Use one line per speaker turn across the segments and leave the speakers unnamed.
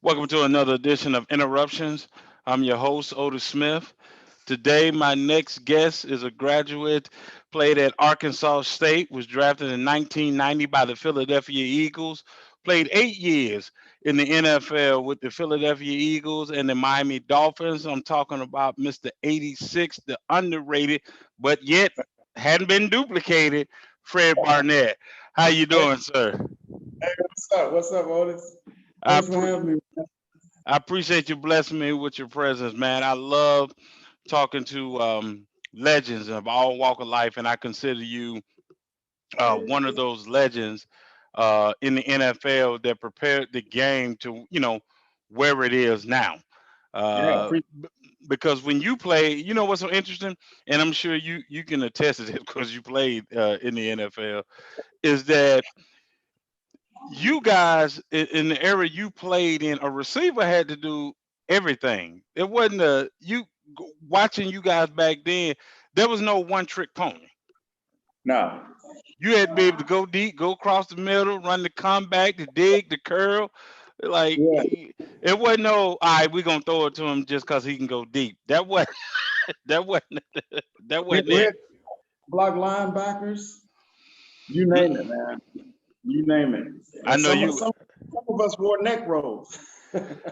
Welcome to another edition of Interruptions. I'm your host, Otis Smith. Today, my next guest is a graduate, played at Arkansas State, was drafted in 1990 by the Philadelphia Eagles, played 8 years in the NFL with the Philadelphia Eagles and the Miami Dolphins. I'm talking about Mr. 86, the underrated, but yet hadn't been duplicated, Fred Barnett. How you
Hey,
doing, sir?
hey, what's up? What's up, Otis?
I,
Thanks for
pre-
having me.
I appreciate you blessing me with your presence, man. I love talking to legends of all walk of life, and I consider you one of those legends in the NFL that prepared the game to, where it is now.
Yeah,
Uh, b- because when you play, you know what's so interesting, and I'm sure you can attest to it because you played in the NFL, is that you guys in the era you played in, a receiver had to do everything. It wasn't watching you guys back then. There was no one trick pony.
no,
You had to be able to go deep, go across the middle, run the comeback, the dig, the curl. Like
yeah.
it wasn't no. All right, we're gonna throw it to him just because he can go deep. That was that wasn't that
We,
wasn't
we
it.
had block linebackers. You name it,
Mm,
man. You name it.
I
And
know
some
you.
some of us wore neck rolls.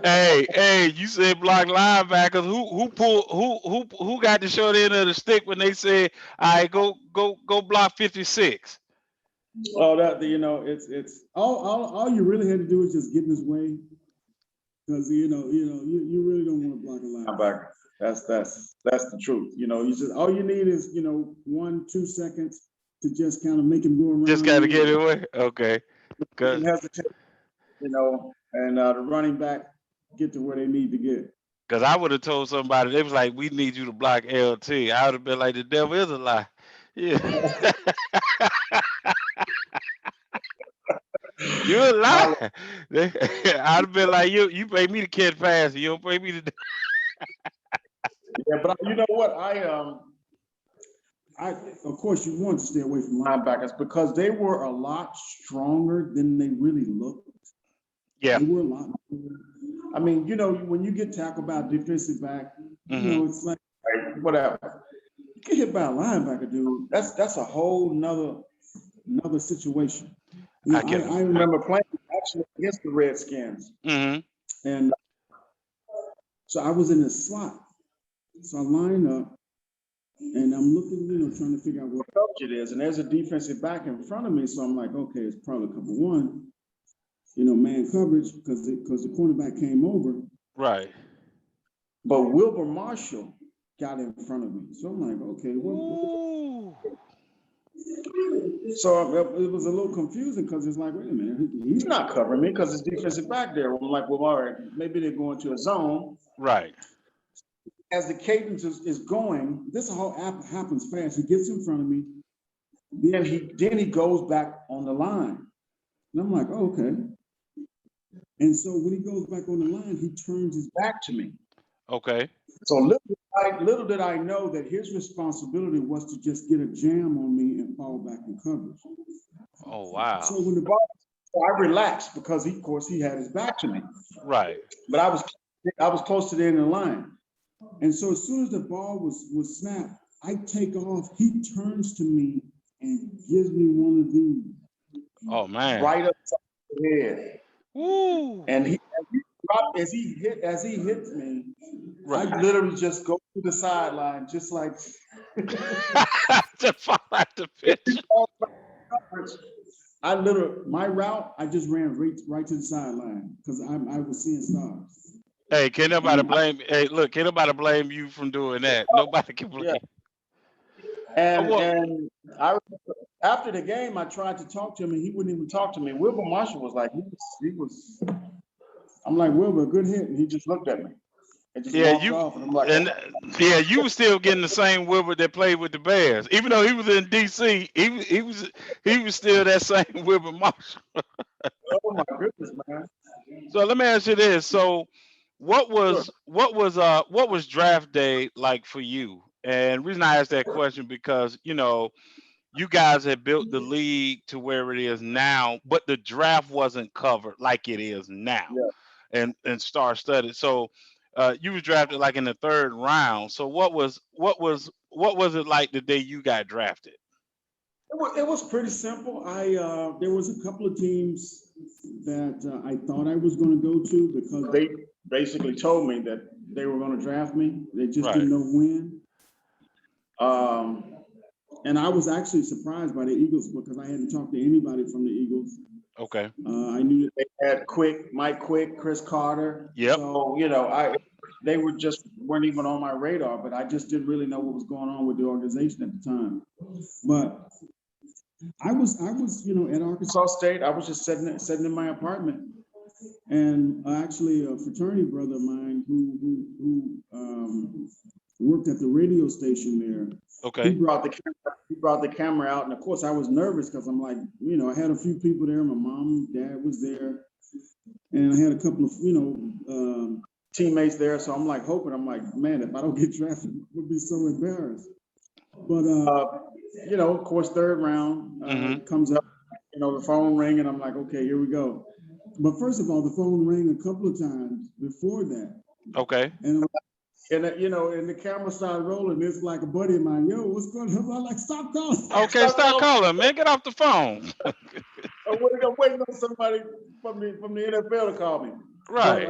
Hey, you said block linebackers. Who got the short end of the stick when they said, "All right, go block 56."
Oh, it's all you really had to do is just get in his way because you really don't want to block a linebacker. That's the truth. You just all you need is 1-2 seconds to just kind of make him go
Just
around
got to
you
get
and
it away. Okay,
make him
cause
hesitate. And the running back get to where they need to get.
cause I would have told somebody they was like, "We need you to block LT." I would have been like, "The devil is a lie." Yeah, you a
Holla.
lie. I'd have been like, "You pay me to catch passes. You don't pay me to."
Yeah, but you know what? I of course you want to stay away from linebackers because they were a lot stronger than they really looked.
Yeah.
They were a lot. I mean, when you get tackled by a defensive back,
Hmm.
it's like whatever. You get hit by a linebacker, dude. That's a whole another situation.
I
I,
can.
I remember playing actually against the Redskins,
Hmm.
and so I was in the slot. So I lined up, and I'm looking, trying to figure out what coverage it is. And there's a defensive back in front of me. So I'm like, okay, it's probably cover one, man coverage because the cornerback came over.
Right.
But Wilbur Marshall got in front of me. So I'm like, okay,
Ooh.
so it was a little confusing because it's like, wait a minute, he's not covering me because it's defensive back there. I'm like, well, all right, maybe they're going to a zone.
Right.
As the cadence is going, this whole happens fast. He gets in front of me, then he goes back on the line. And I'm like, oh, okay. And so when he goes back on the line, he turns his back to me.
Okay.
So little did I know that his responsibility was to just get a jam on me and fall back in coverage.
Oh wow.
So when the ball, I relaxed because of course, he had his back to me.
Right.
But I was close to the end of the line. And so as soon as the ball was snapped, I take off. He turns to me and gives me one of these
Oh man.
right up top of the head.
Woo.
And as he hits me, I
Right.
literally just go to the sideline, just like
To fall out the pitch.
I literally my route. I just ran right to the sideline because I was seeing stars.
Hey, can nobody
And
blame? Hey, look, can nobody blame you from doing that? Nobody can blame.
yeah,
I
and
want.
and I after the game, I tried to talk to him, and he wouldn't even talk to me. Wilbur Marshall was like, he was. I'm like, Wilbur, good hit, and he just looked at me and just
Yeah,
walked
you
off, and I'm like,
and yeah, you were still getting the same Wilbur that played with the Bears, even though he was in DC. He was still that same Wilbur Marshall.
oh my goodness, man.
So let me ask you this: so, what
Sure.
was what was what was draft day like for you? And the reason I asked that question because you guys had built the league to where it is now, but the draft wasn't covered like it is now.
Yeah.
and star studded. So you was drafted like in the third round. So what was it like the day you got drafted?
It was pretty simple. There was a couple of teams that I thought I was going to go to because they basically told me that they were going to draft me. They just
Right.
didn't know when. And I was actually surprised by the Eagles because I hadn't talked to anybody from the Eagles.
Okay.
I knew that they had Mike Quick, Chris Carter.
Yep.
So they weren't even on my radar, but I just didn't really know what was going on with the organization at the time. But I was at Arkansas State. I was just sitting in my apartment, and actually a fraternity brother of mine who worked at the radio station there.
Okay.
He brought the camera out, and of course I was nervous because I'm like, I had a few people there. My mom, dad was there, and I had a couple of teammates there. So I'm like hoping. I'm like, man, if I don't get drafted, I would be so embarrassed. But of course, third round comes up. The phone rang, and I'm like, okay, here we go. But first of all, the phone rang a couple of times before that.
Okay.
And the camera started rolling. It's like a buddy of mine. Yo, what's going on? I'm like, stop calling.
Okay, stop calling, man. Get off the phone.
I'm waiting on somebody from the NFL to call me.
Right.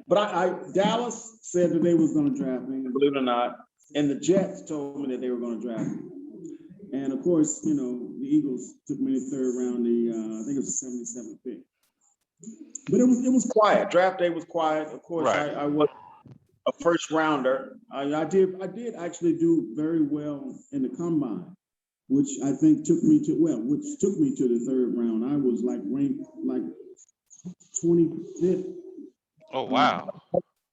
But Dallas said that they was going to draft me, believe it or not, and the Jets told me that they were going to draft me. And of course, the Eagles took me in the third round. I think it was the 77th pick. But it was quiet. Draft day was quiet. Of course, right. I was a first rounder. I did actually do very well in the combine, which I think took me to the third round. I was ranked 25th.
Oh wow.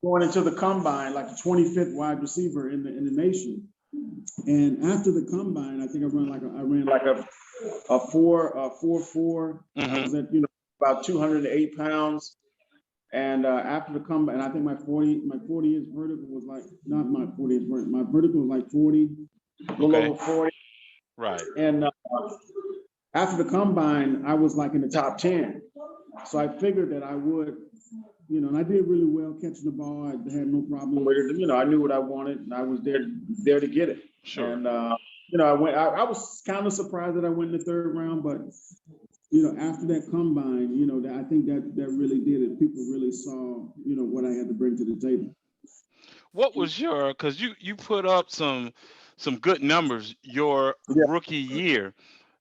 Going into the combine, like the 25th wide receiver in the nation. And after the combine, I think I ran like a 4.4. I was at about 208 pounds. And after the combine, I think my 40 inch vertical was not my 40 inch vertical. My vertical was like 40, a little over 40.
Right.
And after the combine, I was like in the top 10. So I figured that I would, and I did really well catching the ball. I had no problem with it. I knew what I wanted, and I was there to get it.
Sure.
And I went. I was kind of surprised that I went in the third round, but after that combine, I think that really did it. People really saw, what I had to bring to the table.
What was because you put up some good numbers your rookie year.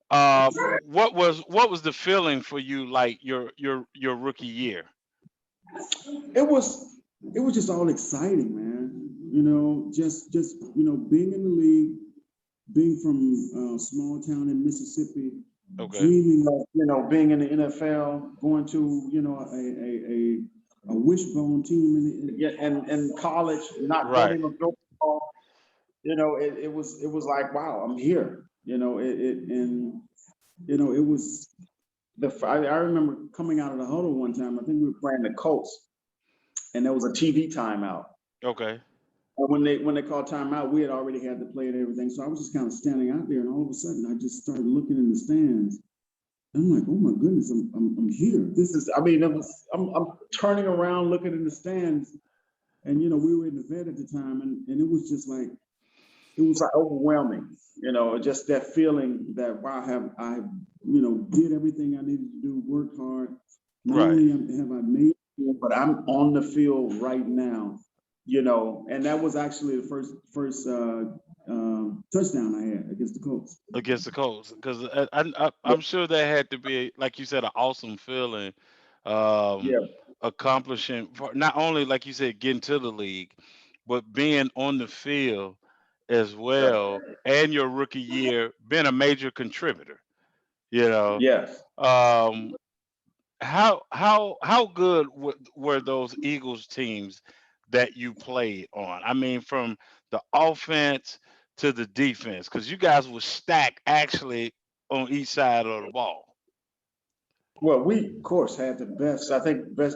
What was the feeling for you like your rookie year?
It was just all exciting, man. Just being in the league, being from a small town in Mississippi, dreaming of being in the NFL, going to a wishbone team in college, not getting a football. It was like, wow, I'm here. It was I remember coming out of the huddle one time. I think we were playing the Colts, and there was a TV timeout.
Okay.
When they called timeout, we had already had the play and everything. So I was just kind of standing out there, and all of a sudden, I just started looking in the stands. And I'm like, oh my goodness, I'm here. I'm turning around, looking in the stands, and we were in the vet at the time, and it was just like, it was like overwhelming. Just that feeling that wow, I did everything I needed to do, worked hard. Not only have I made it, but I'm on the field right now. And that was actually the first touchdown I had against the Colts.
Because I'm sure that had to be, like you said, an awesome feeling. Accomplishing not only, like you said, getting to the league, but being on the field as well, and your rookie year being a major contributor.
Yes.
How good were those Eagles teams that you played on? I mean, from the offense to the defense, because you guys were stacked actually on each side of the ball.
Well, we of course had the best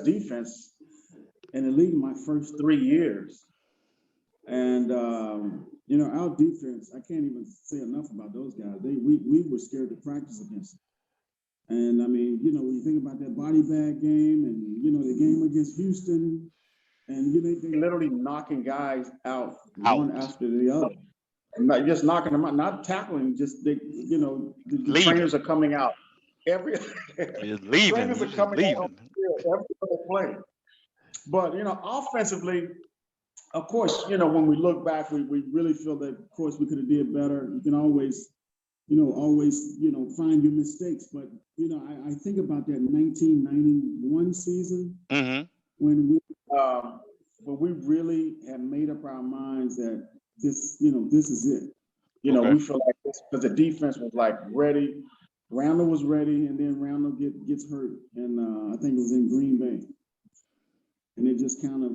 defense in the league my first 3 years, and our defense, I can't even say enough about those guys. We were scared to practice against them. And I mean, when you think about that body bag game and, the game against Houston, and, they literally knocking guys out one
Out,
after the other. Not just knocking them out, not tackling, just the
leaving,
trainers are coming out. Every
you're leaving,
trainers
you're
are
just
coming out on
leaving.
the field every other play. But offensively, of course, when we look back, we really feel that, of course, we could have did better. You can always, find your mistakes. But, I think about that 1991 season
Mm-hmm.
when we really had made up our minds that this is it.
Okay.
We feel like this because the defense was like ready. Randall was ready, and then Randall gets hurt, and I think it was in Green Bay, and it just kind of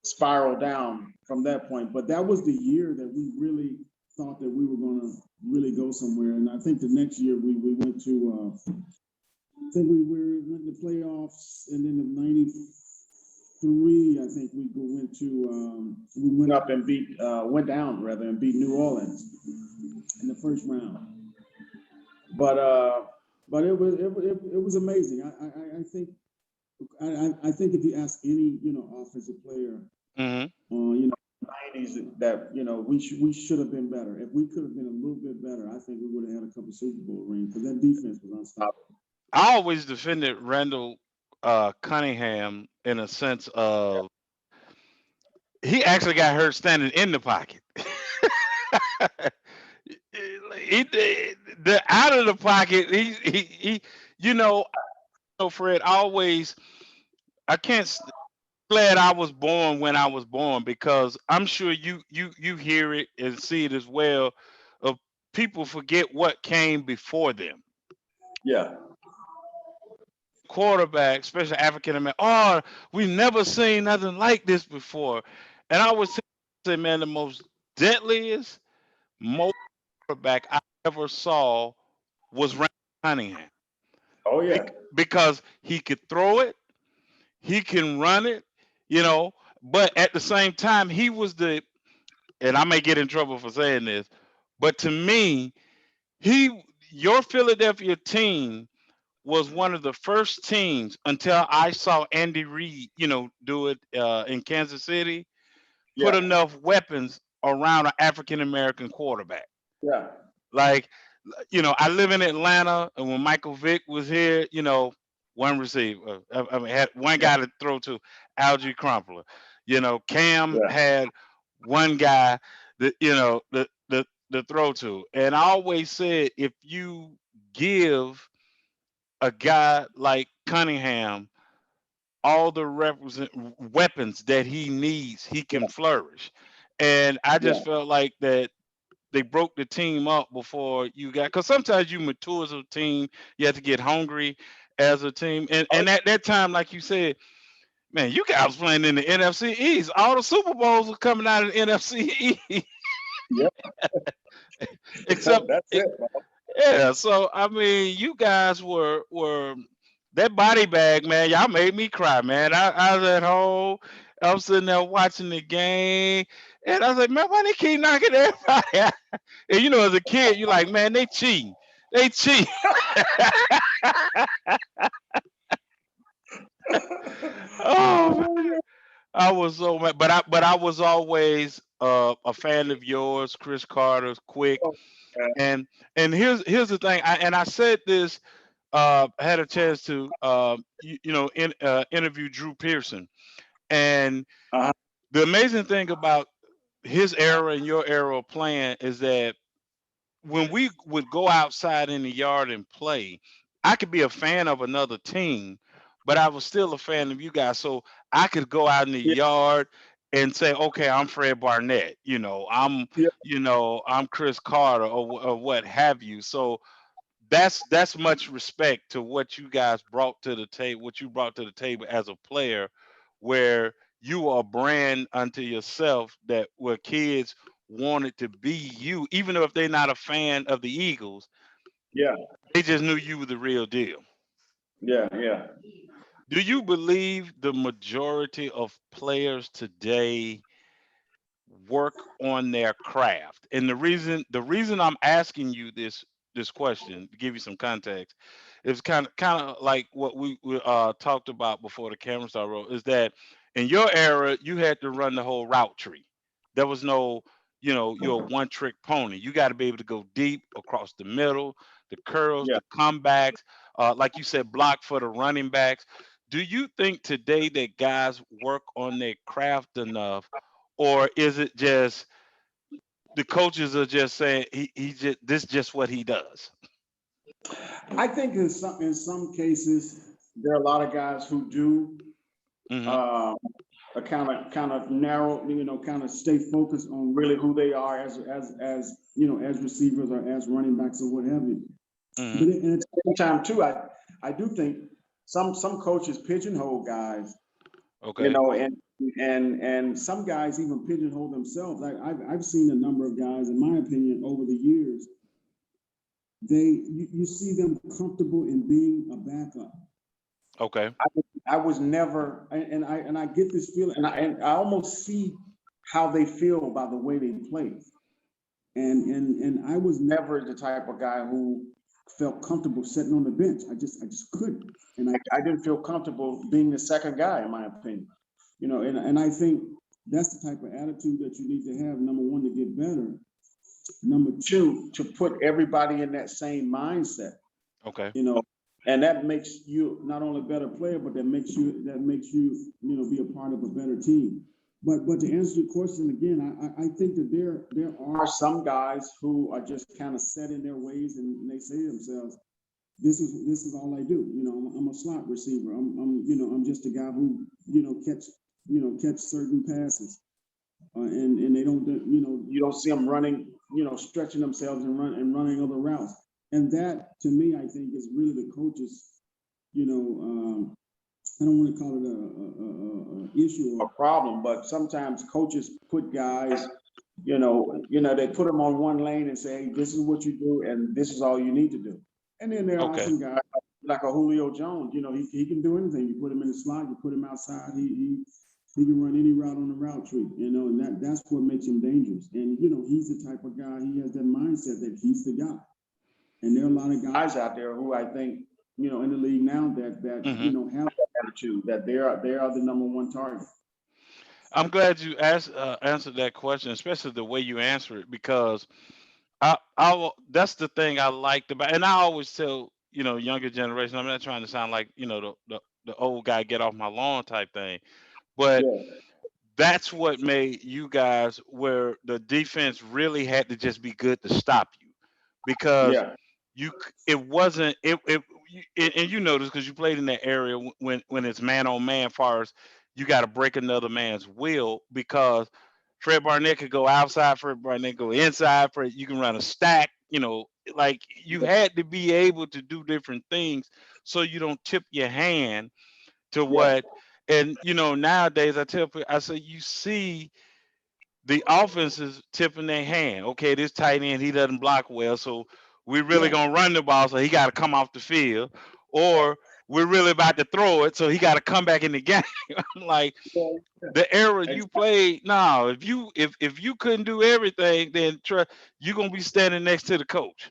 spiraled down from that point. But that was the year that we really thought that we were going to really go somewhere. And I think the next year we went to, I think went to playoffs, and then in '93, I think we went up and went down rather and beat New Orleans in the first round. But it was amazing. I think if you ask any offensive player,
Mm-hmm.
90s, that we should have been better. If we could have been a little bit better, I think we would have had a couple Super Bowl rings because that defense was unstoppable.
I always defended Randall Cunningham in a sense of he actually got hurt standing in the pocket. The out of the pocket, he you know, Fred, always I can't glad I was born when I was born because I'm sure you hear it and see it as well. Of people forget what came before them.
Yeah.
Quarterback, especially African American. Oh, we've never seen nothing like this before. And I would say, man, the most deadliest, most quarterback I ever saw was Randall Cunningham.
Oh yeah.
Because he could throw it, he can run it, you know, but at the same time, he was the, and I may get in trouble for saying this, but to me, your Philadelphia team was one of the first teams until I saw Andy Reid, do it in Kansas City, put
Yeah.
enough weapons around an African American quarterback.
Yeah.
Like, I live in Atlanta, and when Michael Vick was here, one receiver, I mean, had one
Yeah.
guy to throw to, Algie Crumpler. Cam
Yeah.
had one guy that the throw to, and I always said if you give a guy like Cunningham all the represent weapons that he needs, he can flourish. And I
Yeah.
just felt like that they broke the team up before you got because sometimes you mature as a team, you have to get hungry as a team.
Oh,
And at that time, like you said, man, you guys playing in the NFC East. All the Super Bowls were coming out of the NFC East.
yeah.
Except
That's it.
yeah, so I mean, you guys were that body bag, man. Y'all made me cry, man. I was at home, I was sitting there watching the game, and I was like, man, why they keep knocking everybody out? And as a kid, you're like, man, they cheating, they cheat. Oh, man,
Oh, yeah.
I was so mad, but I was always a fan of yours, Chris Carter's, Quick,
Oh, man.
and here's the thing, I said this had a chance to interview Drew Pearson, and
Uh-huh.
the amazing thing about his era and your era of playing is that when we would go outside in the yard and play, I could be a fan of another team, but I was still a fan of you guys. So I could go out in the
Yeah.
yard and say, okay, I'm Fred Barnett,
Yeah.
I'm Chris Carter or what have you. So that's much respect to what you guys brought to the table, what you brought to the table as a player, where you are a brand unto yourself that where kids wanted to be you, even though if they're not a fan of the Eagles,
Yeah.
they just knew you were the real deal.
Yeah. Yeah.
Do you believe the majority of players today work on their craft? And the reason I'm asking you this question to give you some context. It's kind of like what we talked about before the camera started rolling. Is that in your era you had to run the whole route tree. There was no, you're a one trick pony. You got to be able to go deep across the middle, the curls,
Yeah.
the comebacks, like you said, block for the running backs. Do you think today that guys work on their craft enough, or is it just the coaches are just saying he just this just what he does?
I think in some cases there are a lot of guys who do
Hmm.
uh, kind of narrow, kind of stay focused on really who they are as receivers or as running backs or what have you.
Hmm.
But at the same time too, I do think some coaches pigeonhole guys,
Okay.
and some guys even pigeonhole themselves. I've seen a number of guys, in my opinion, over the years, you see them comfortable in being a backup.
Okay.
I was never, and I get this feeling, and I almost see how they feel by the way they play. And I was never the type of guy who felt comfortable sitting on the bench. I just couldn't, and I didn't feel comfortable being the second guy, in my opinion. And I think that's the type of attitude that you need to have. Number one, to get better. Number two, to put everybody in that same mindset.
Okay.
you know, and that makes you not only a better player, but that makes you be a part of a better team. But to answer your question again, I think that there are some guys who are just kind of set in their ways, and they say to themselves, this is all I do. I'm a slot receiver. I'm just a guy who catch certain passes, and they don't you don't see them running, stretching themselves and running other routes. And that, to me, I think is really the coaches. I don't want to call it a issue or a problem, but sometimes coaches put guys, they put them on one lane and say, hey, this is what you do, and this is all you need to do. And then there are
Okay.
some guys like a Julio Jones. He can do anything. You put him in the slot, you put him outside. He can run any route on the route tree. And that's what makes him dangerous. And he's the type of guy. He has that mindset that he's the guy. And there are a lot of guys out there who I think, in the league now that
Hmm.
have that attitude, that they are the number one target.
I'm glad you answered that question, especially the way you answer it, because that's the thing I liked about, and I always tell younger generation. I'm not trying to sound like the old guy get off my lawn type thing, but
Yeah,
that's what made you guys where the defense really had to just be good to stop you, because
yeah,
it wasn't and you know this because you played in that area when it's man on man, far as you got to break another man's will, because Fred Barnett could go outside, Fred Barnett go inside, Fred you can run a stack, like you had to be able to do different things so you don't tip your hand to
yeah,
what. And nowadays I tell people, I say, you see the offense is tipping their hand. Okay, this tight end, he doesn't block well, so we're really
yeah.
gonna run the ball, so he got to come off the field, or we're really about to throw it, so he got to come back in the game. I'm like,
Yeah.
the era you
Ex-
played. No, if you couldn't do everything, then you're gonna be standing next to the coach.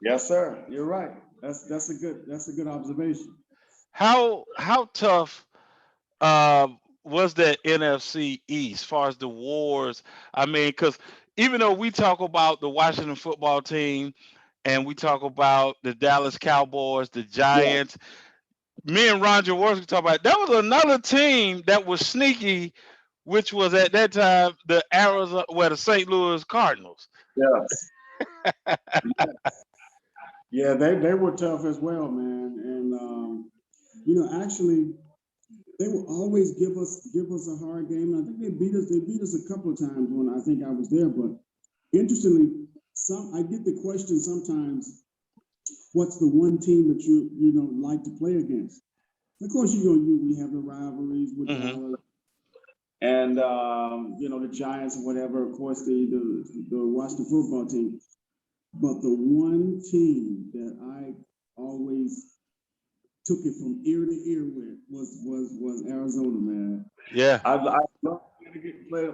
Yes, sir. You're right. That's a good observation.
How tough uh, was that NFC East, as far as the wars? I mean, because even though we talk about the Washington football team and we talk about the Dallas Cowboys, the
Yeah,
Giants, me and Roger Worski talk about that was another team that was sneaky, which was at that time the Arizona, the St. Louis Cardinals.
yes, yeah. They were tough as well, man. And actually, they will always give us a hard game. And I think they beat us a couple of times when I think I was there. But interestingly, I get the question sometimes, what's the one team that you like to play against? Of course, we have the rivalries with
Hmm.
Dallas and the Giants and whatever. Of course, the Washington football team. But the one team that I always took it from ear to ear with was Arizona, man.
Yeah.
I love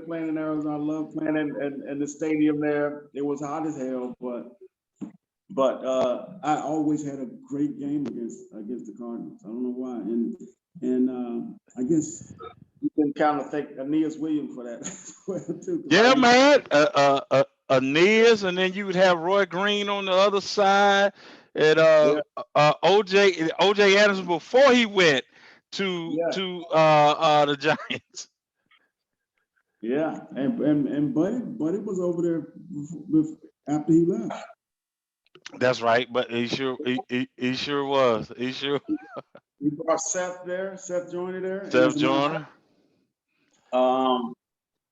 playing in Arizona. I love playing in the stadium there. It was hot as hell, but but I always had a great game against the Cardinals. I don't know why, and I guess you can kind of thank Aeneas Williams for that as well too.
Yeah, man. Aeneas, and then you would have Roy Green on the other side, and
Yeah,
OJ Anderson before he went
yeah,
to the Giants.
yeah, and Buddy was over there after he left.
That's right, but he sure was. He sure
We brought Seth there, Seth Joyner there, and
Steph
as a matter of fact,
Joyner.
um,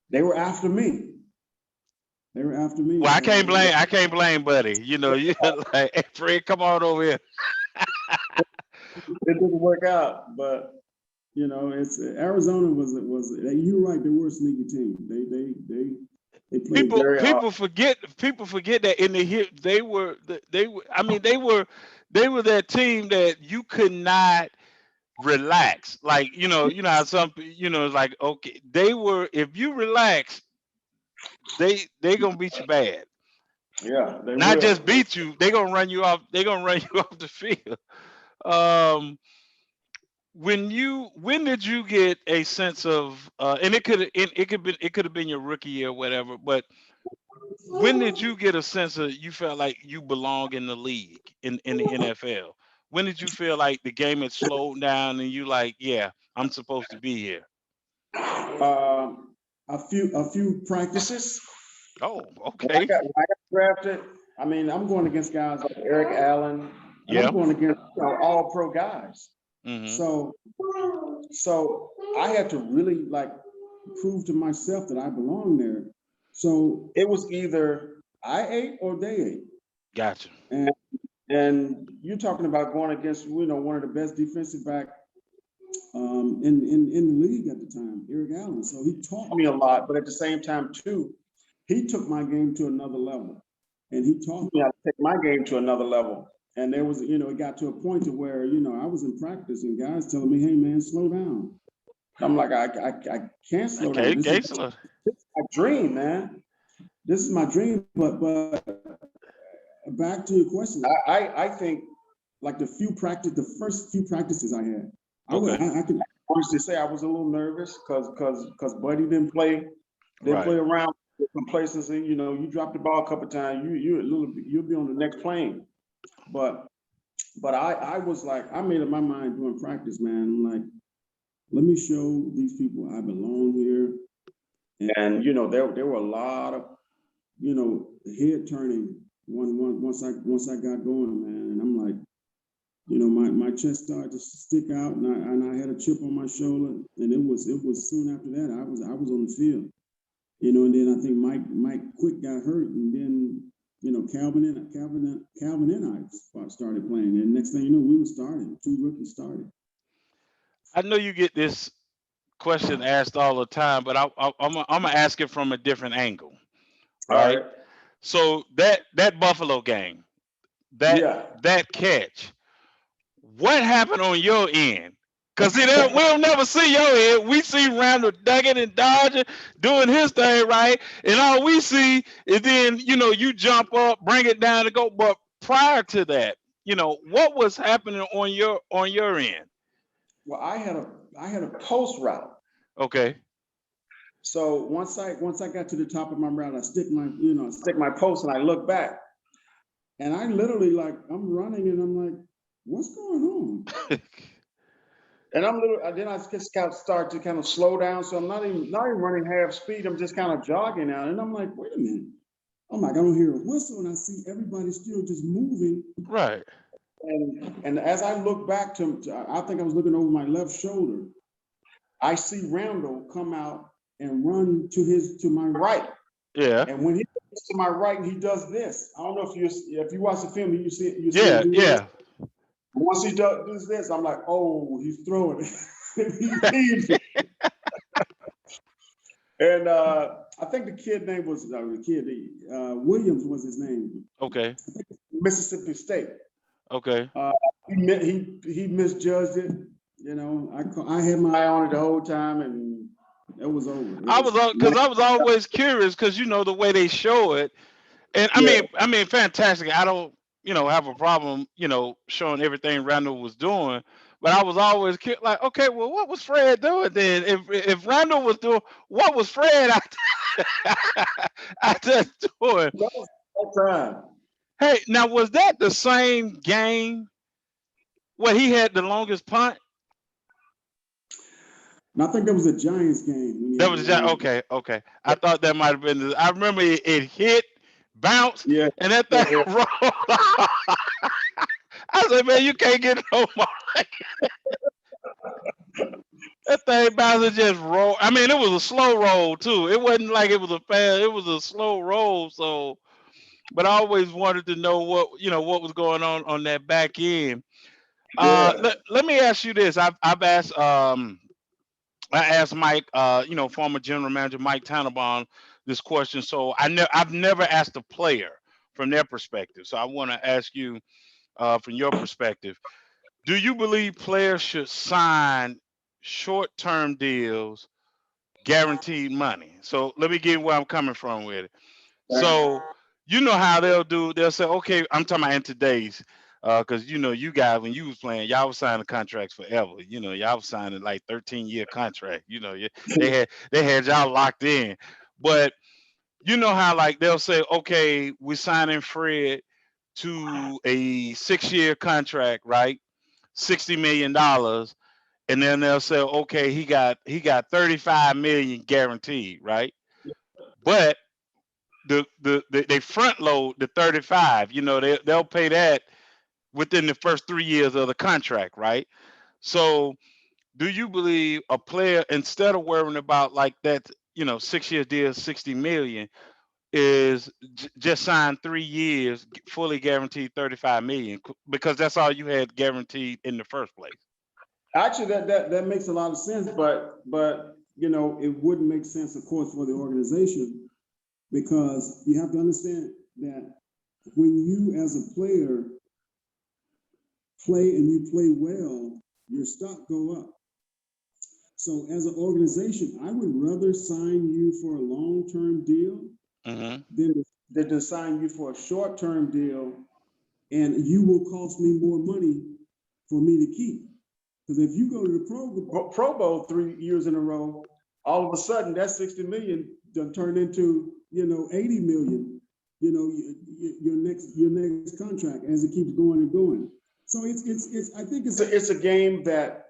they were after me. They were after me,
Well,
so
I can't blame Buddy. You know, you like, hey, Fred, come on over here.
it didn't work out. But you know, it's Arizona was you're right. They were a sneaky team. They played very hard.
People forget that in the hip I mean they were that team that you could not relax. Like, you know how some it's like, okay, they were, if you relax, they gonna beat you bad.
Yeah, they
Not
will.
just beat you, they gonna run you off, off the field. Um when did you get a sense of and it could have been your rookie year or whatever, but when did you get a sense of you felt like you belong in the league in the NFL? When did you feel like the game had slowed down and you like, yeah, I'm supposed to be here?
Um, a few practices.
Oh,
When I
okay.
got when I got drafted, I mean, I'm going against guys like Eric Allen, and I'm
Yeah.
going against all pro guys.
Mm-hmm.
So I had to really like prove to myself that I belong there. So it was either I ate or they ate.
Gotcha.
And and you're talking about going against one of the best defensive back in the league at the time, Eric Allen. So he taught me a lot, but at the same time too, he took my game to another level, and he taught me how to take my game to another level. And there was, it got to a point to where I was in practice and guys telling me, "Hey man, slow down." I'm like, I can't slow down.
Okay,
This is my dream, man. This is my dream. But back to your question, I think like the first few practices I had,
okay.
I could honestly say I was a little nervous because Buddy didn't play
Right.
around with complacency. You drop the ball a couple times, you'll be on the next plane. But I was like, I made up my mind during practice, man. I'm like, let me show these people I belong here. And there were a lot of head turning once I got going, man. And I'm like, my chest started to stick out, and I had a chip on my shoulder, and it was soon after that I was on the field, and then I think Mike Quick got hurt, and then Calvin and I started playing, and next thing you know, we were starting. Two rookies started.
I know you get this question asked all the time, but I'm gonna ask it from a different angle,
All
right?
right.
So that Buffalo game,
Yeah.
that catch, what happened on your end? Cause we'll never see your end. We see Randall ducking and dodging, doing his thing, right? And all we see is then you jump up, bring it down to go. But prior to that, what was happening on your end?
Well, I had a post route.
Okay.
So once I got to the top of my route, I stick my post, and I look back, and I literally I'm running, and I'm like, what's going on? And then I just start to kind of slow down. So I'm not even running half speed. I'm just kind of jogging now. And I'm like, wait a minute. I'm like, I don't hear a whistle, and I see everybody still just moving.
Right.
And as I look back I think I was looking over my left shoulder. I see Randall come out and run to my right.
Yeah.
And when he gets to my right, he does this. I don't know if you watch the film, you see
Yeah.
him do
Yeah.
this. Once he does this, I'm like, oh, he's throwing it. He leaves it. And I think the kid name was Williams was his name.
Okay.
Mississippi State.
Okay.
He misjudged it. I had my eye on it the whole time, and it was over.
I was always curious because the way they show it, and I mean fantastic. I don't have a problem, showing everything Randall was doing. But I was always like, okay, well, what was Fred doing then? If Randall was doing, what was Fred out there doing?
That was all time.
Hey, now was that the same game where he had the longest punt?
And I think that was a Giants game when he
That
had the
was just
longest.
okay, okay. I thought that might have been. I remember it hit, bounced,
Yeah,
and that thing
yeah, yeah.
rolled. I said, man, you can't get no more. That thing bounced and just roll. I mean, it was a slow roll too. It wasn't like it was a fast. It was a slow roll. So, but I always wanted to know what was going on that back end.
Yeah.
Let me ask you this. I've asked I asked Mike, former general manager Mike Tannenbaum this question. So I've never asked a player from their perspective. So I want to ask you from your perspective. Do you believe players should sign short-term deals, guaranteed money? So let me get where I'm coming from with it. So you know how they'll do. They'll say, okay, I'm talking about in today's, because you guys when you was playing, y'all was signing contracts forever. Y'all was signing like 13-year contract. They had y'all locked in, but you know how like they'll say, okay, we're signing Fred to a 6-year contract, right? $60 million, and then they'll say, okay, he got 35 million guaranteed, right? But they front load the 35. They'll pay that within the first 3 years of the contract, right? So do you believe a player, instead of worrying about like that, 6 year deal, 60 million, is just sign 3 years, fully guaranteed 35 million, because that's all you had guaranteed in the first place?
Actually, that makes a lot of sense, but it wouldn't make sense, of course, for the organization because you have to understand that when you as a player play and you play well, your stock go up. So as an organization, I would rather sign you for a long-term deal
Mm-hmm.
than to sign you for a short-term deal, and you will cost me more money for me to keep. Because if you go to the Pro Bowl 3 years in a row, all of a sudden that 60 million done turned into 80 million. Your next contract as it keeps going and going. So it's I think it's a game that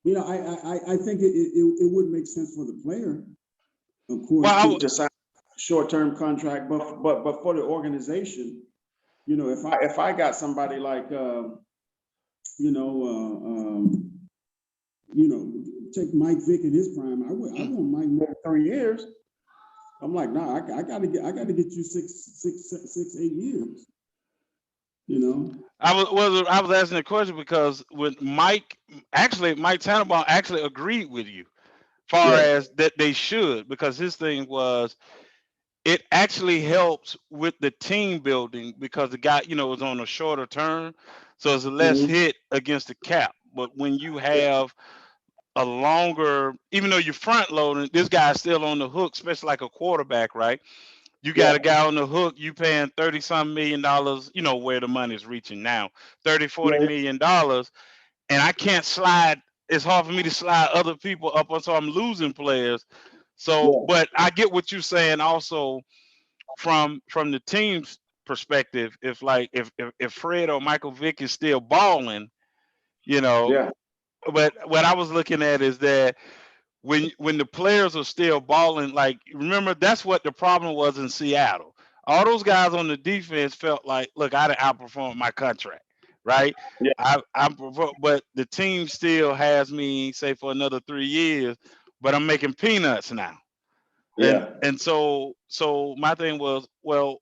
I think it would make sense for the player, of course,
Well,
to sign a short-term contract, but for the organization, if I got somebody like you know, take Mike Vick in his prime. I want Mike more than 3 years. I'm like, nah, I gotta get you 8 years.
I was asking the question because with Mike, actually, Mike Tannenbaum actually agreed with you, far
Yeah,
as that they should, because his thing was it actually helps with the team building because the guy, is on a shorter term, so it's a less
mhm,
hit against the cap. But when you have a longer, even though you're front loading, this guy's still on the hook, especially like a quarterback, right? You got
yeah,
a guy on the hook, you paying 30 some $1 million, where the money's reaching now, 30, 40
yeah,
million dollars. And I can't slide. It's hard for me to slide other people up, so I'm losing players. So,
yeah,
but I get what you're saying also from the team's perspective. If Fred or Michael Vick is still balling, you know,
yeah,
but what I was looking at is that when the players are still balling, like remember that's what the problem was in Seattle. All those guys on the defense felt like, look, I done outperformed my contract, right?
yeah,
But the team still has me say for another 3 years, but I'm making peanuts now. And
yeah,
and so my thing was, well,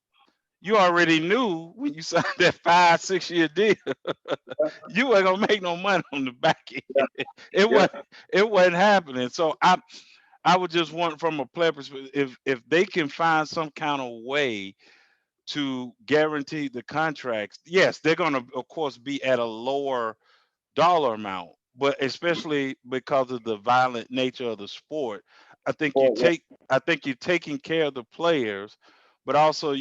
you already knew when you signed that 5, 6 year deal, you weren't gonna make no money on the back
yeah,
end. It
yeah.
wasn't it wasn't happening. So I would just want from a player perspective, if they can find some kind of way to guarantee the contracts, yes, they're gonna of course be at a lower dollar amount, but especially because of the violent nature of the sport, I think you
Oh,
take I think you're taking care of the players, but also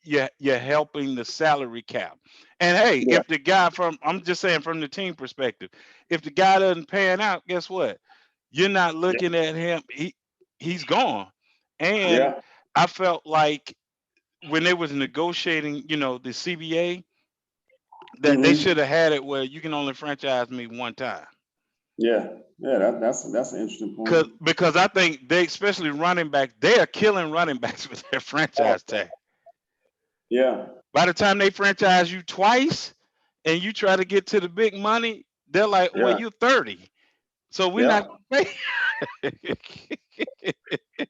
you're helping the salary cap. And hey,
Yeah.
if the guy from I'm just saying from the team perspective, if the guy doesn't pan out, guess what? You're not
Yeah.
looking at him. He's gone. And
Yeah.
I felt like when they was negotiating, the CBA, that they
Hmm.
should have had it where you can only franchise me one time.
Yeah. Yeah. That's an interesting
Cause
point.
because I think they, especially running back, they are killing running backs with their
Oh,
franchise tag.
yeah.
By the time they franchise you twice and you try to get to the big money, they're like, "Well,
Yeah.
you're 30, so we're not
Yeah.
gonna pay."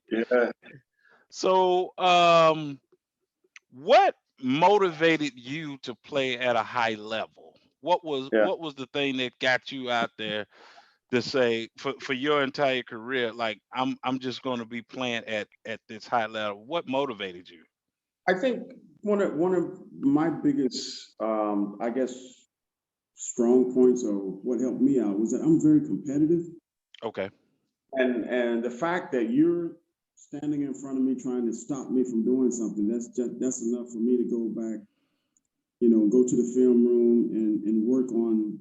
Yeah.
So, what motivated you to play at a high level?
Yeah.
What was the thing that got you out there to say for your entire career, like I'm just going to be playing at this high level? What motivated you?
I think one of my biggest, I guess, strong points or what helped me out was that I'm very competitive,
Okay.
and the fact that you're standing in front of me trying to stop me from doing something, that's enough for me to go back, go to the film room and work on,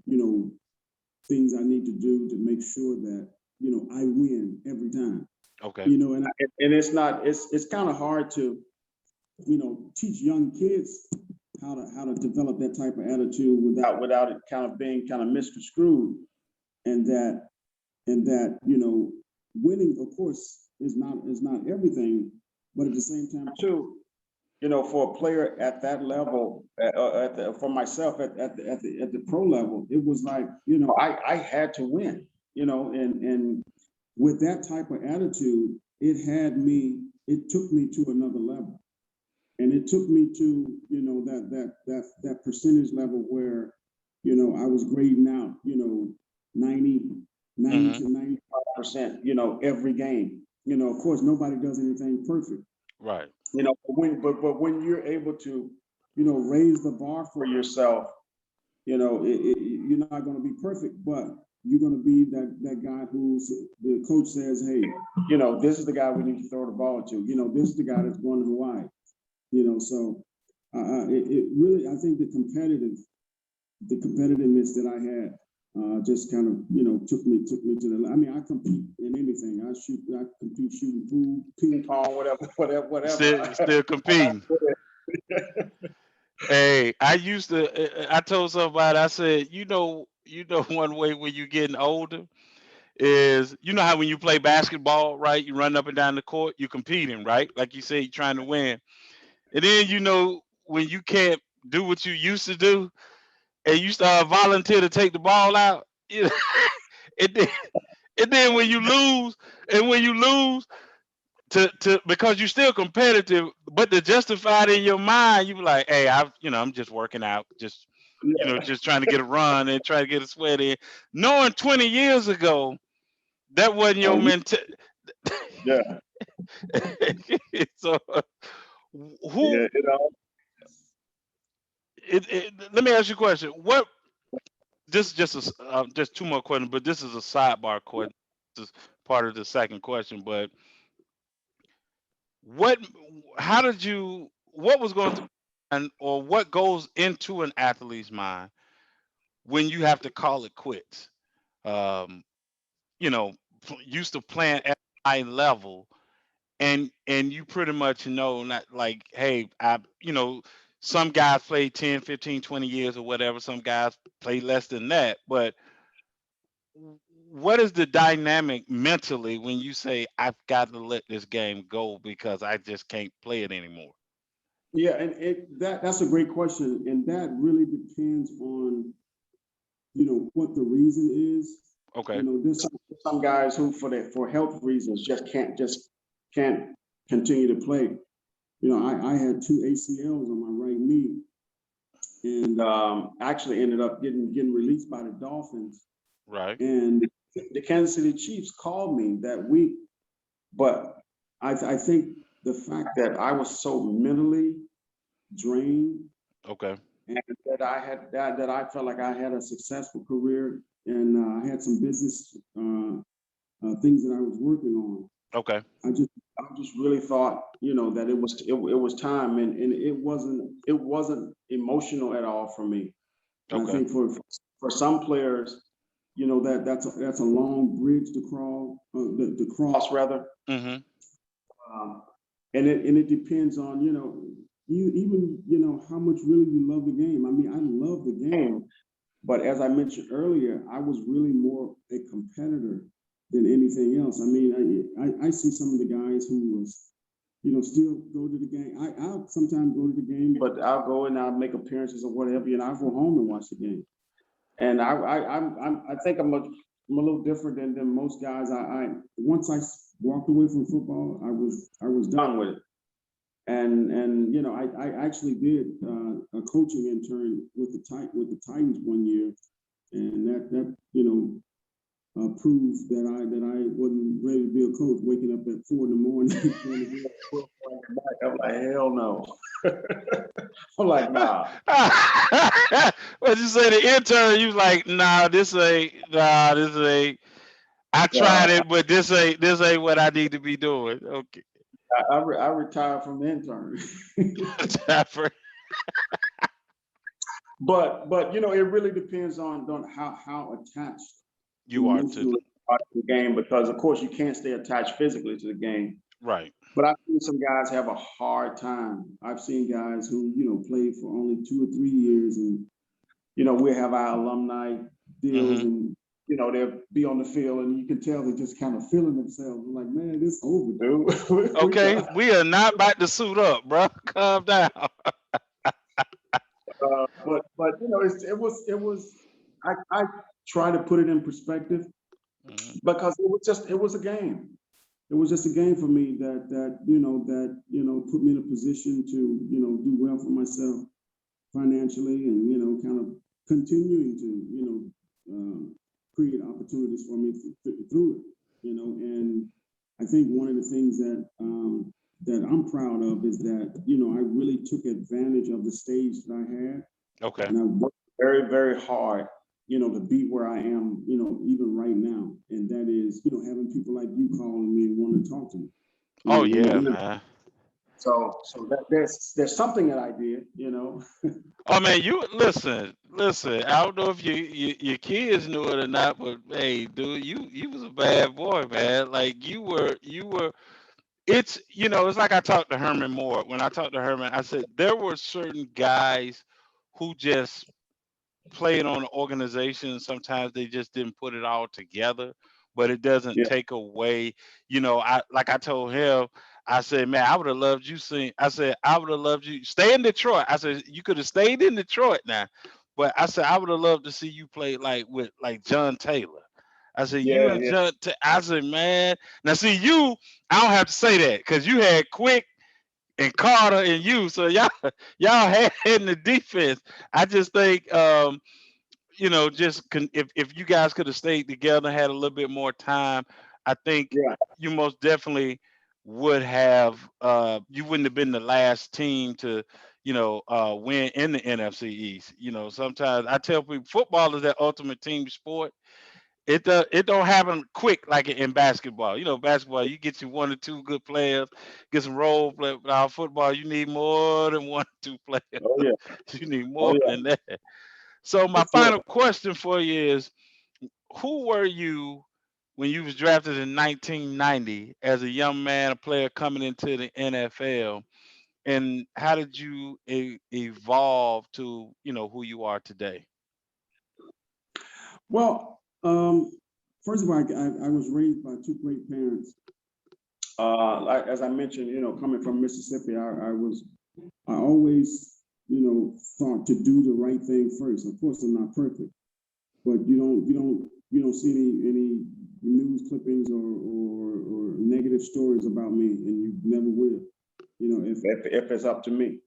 things I need to do to make sure that, I win every time.
Okay.
And it's not, it's kind of hard to, teach young kids how to develop that type of attitude without it kind of being kind of misconstrued, and that winning, of course, is not everything, but at the same time too, for a player at that level, for myself at the pro level, it was like, I had to win, and with that type of attitude, it took me to another level. And it took me to, that percentage level where, I was grading out, 90, 90
Hmm.
to 95%, every game. Of course, nobody does anything perfect.
Right.
But when you're able to, raise the bar for yourself, you're not going to be perfect, but you're going to be that guy who's the coach says, hey, this is the guy we need to throw the ball to. This is the guy that's going to Hawaii. So it really, I think the competitiveness that I had just kind of, took me to the. I mean, I compete in anything. I compete shooting pool, ping pong, whatever.
Still competing. Hey, I told somebody, I said, one way when you're getting older is, how when you play basketball, right? You run up and down the court, you're competing, right? Like you said, you're trying to win. And then, when you can't do what you used to do and you start volunteer to take the ball out, and then, when you lose, to because you're still competitive, but to justify it in your mind, you be like, hey, I'm just working out, just trying to get a run and try to get a sweat in. Knowing 20 years ago, that wasn't
Oh,
your mentality.
yeah.
So,
Yeah.
who, let me ask you a question. This is just two more questions, but this is a sidebar question. This is part of the second question, but what how did you what was going through and or what goes into an athlete's mind when you have to call it quits? um you know Used to playing at a high level, and you pretty much not like, hey, some guys play 10, 15, 20 years or whatever, some guys play less than that, but what is the dynamic mentally when you say, I've got to let this game go because I just can't play it anymore?
Yeah, and that's a great question, and that really depends on, what the reason is.
Okay.
There's some guys who, for health reasons, just can't continue to play. I had two ACLs on my right knee, and actually ended up getting released by the Dolphins.
Right.
And the Kansas City Chiefs called me that week, but I think the fact that I was so mentally drained,
Okay.
and that I felt like I had a successful career, and I had some business things that I was working on.
Okay.
I just really thought, that it was time, and it wasn't emotional at all for me. And I
Okay.
think for some players, that's a long bridge to crawl, to cross rather.
Mm-hmm.
Um, and it depends on, you even, how much really you love the game. I mean, I love the game, but as I mentioned earlier, I was really more a competitor than anything else. I mean, I see some of the guys who was, still go to the game. I'll sometimes go to the game, but I'll go and I'll make appearances or whatever, and I'll go home and watch the game. And I think I'm a little different than most guys. Once I walked away from football, I was done with it. And I actually did a coaching intern with the Titans one year, and that proves that I wasn't ready to be a coach. Waking up at 4 in the morning, I'm like, hell no. I'm like, nah.
What you say? The intern, you was like, nah, this ain't. Nah, this ain't. I tried it, but this ain't what I need to be doing. Okay.
I retired from the intern. But it really depends on how attached
You are to
emotionally to the game, because of course you can't stay attached physically to the game.
right.
But I've seen some guys have a hard time. I've seen guys who, played for only 2 or 3 years, and we have our alumni deals,
Mm-hmm.
and they'll be on the field, and you can tell they're just kind of feeling themselves. I'm like, man, this over, dude.
Okay, we are not about to suit up, bro. Calm down.
But it was. I try to put it in perspective,
Mhm.
because it was a game. It was just a game for me that put me in a position to do well for myself financially, and kind of continuing to create opportunities for me through it. And I think one of the things that I'm proud of is that I really took advantage of the stage that I had,
Okay.
and I worked very, very hard, to be where I am, even right now. And that is, having people like you calling me and wanting to talk to me.
Oh
When
yeah,
you
man.
so there's something that I did,
Oh man, you listen. I don't know if your kids knew it or not, but hey, dude, you was a bad boy, man. Like you were. It's it's like I talked to Herman Moore. When I talked to Herman, I said there were certain guys who just played on the organization. Sometimes they just didn't put it all together, but it doesn't
yeah,
take away. I told him, I said, man, I would have loved you seen. I said, I would have loved you stay in Detroit. I said, you could have stayed in Detroit now, but I said I would have loved to see you play like with like John Taylor. I said, you
yeah,
and
yeah,
I said, man, now see you. I don't have to say that because you had Quick and Carter and you, so y'all had in the defense. I just think if you guys could have stayed together, had a little bit more time, I think
yeah,
you most definitely would have. You wouldn't have been the last team to, win in the NFC East. Sometimes I tell people football is that ultimate team sport. It don't happen quick like in basketball. Basketball you get you one or two good players, get some role play. Now football you need more than one or two players.
oh yeah,
You need
oh
more
yeah,
than that. So
for
my
sure.
final question for you is, who were you when you was drafted in 1990 as a young man, a player coming into the NFL, and how did you evolve to who you are today?
Well, first of all, I was raised by two great parents. Like as I mentioned, coming from Mississippi, I always thought to do the right thing first. Of course, I'm not perfect, but you don't see any news clippings or negative stories about me, and you never will. If it's up to me.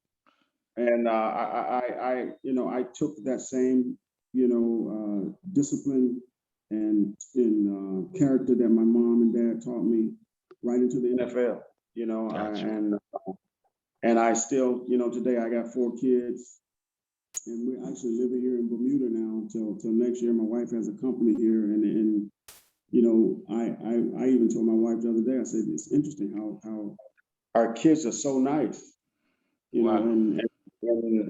And I took that same discipline and character that my mom and dad taught me right into the NFL.
Gotcha.
And I still, today I got 4 kids, and we're actually living here in Bermuda now until next year. My wife has a company here, and you know, I even told my wife the other day, I said, it's interesting how our kids are so nice, you know,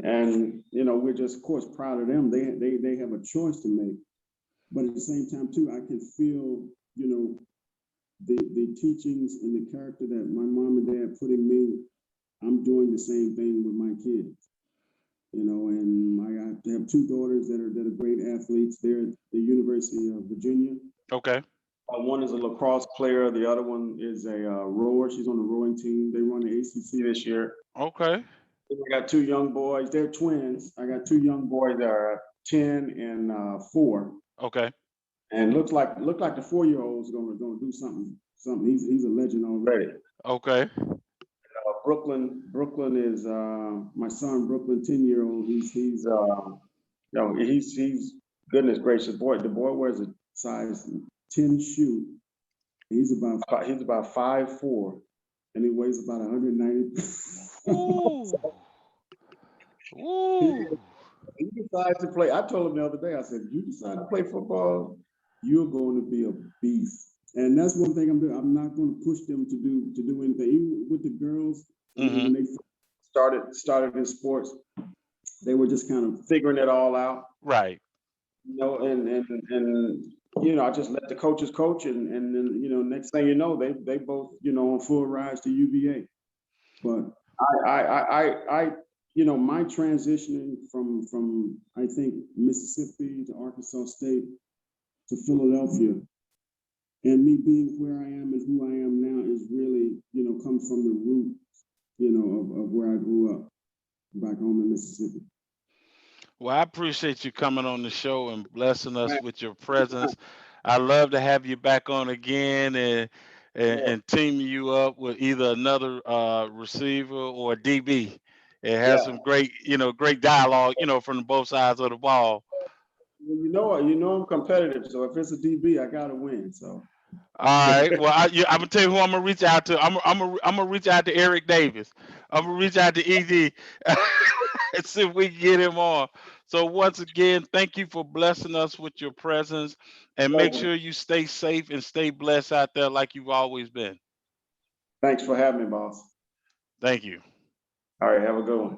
and you know, we're just, of course, proud of them. They have a choice to make. But at the same time, too, I can feel, you know, the teachings and the character that my mom and dad put in me. I'm doing the same thing with my kids, you know, and I have two daughters that are great athletes. They're at the University of Virginia.
Okay.
One is a lacrosse player. The other one is a rower. She's on the rowing team. They run the ACC this year.
Okay.
I got two young boys. They're twins. I got two young boys that are 10 and 4.
Okay.
And looks like the 4-year-old's gonna do something. He's a legend already.
Okay.
Brooklyn is my son. Brooklyn, 10-year-old. He's goodness gracious boy. The boy wears a size 10 shoe. He's about 5'4", and he weighs about 190.
Ooh. Ooh.
He decides to play. I told him the other day. I said, "You decide to play football, you're going to be a beast." And that's one thing I'm doing. I'm not going to push them to do anything. Even with the girls, when they started in sports, they were just kind of figuring it all out.
Right.
You know, and you know, I just let the coaches coach, and then, you know, next thing you know, they both, you know, on full rides to UVA. But I you know, my transitioning from I think Mississippi to Arkansas State to Philadelphia, and me being where I am and who I am now is really, you know, comes from the root, you know, of where I grew up back home in Mississippi.
Well, I appreciate you coming on the show and blessing us with your presence. I love to have you back on again and teaming you up with either another receiver or a DB. It has some great, you know, great dialogue, you know, from both sides of the ball.
You know I'm competitive, so if it's a DB, I gotta win. So.
All right. Well, I'm gonna tell you who I'm gonna reach out to. I'm gonna reach out to Eric Davis. I'm gonna reach out to ED and see if we can get him on. So once again, thank you for blessing us with your presence, and make sure you stay safe and stay blessed out there like you've always been.
Thanks for having me, boss.
Thank you.
All right, have a good one.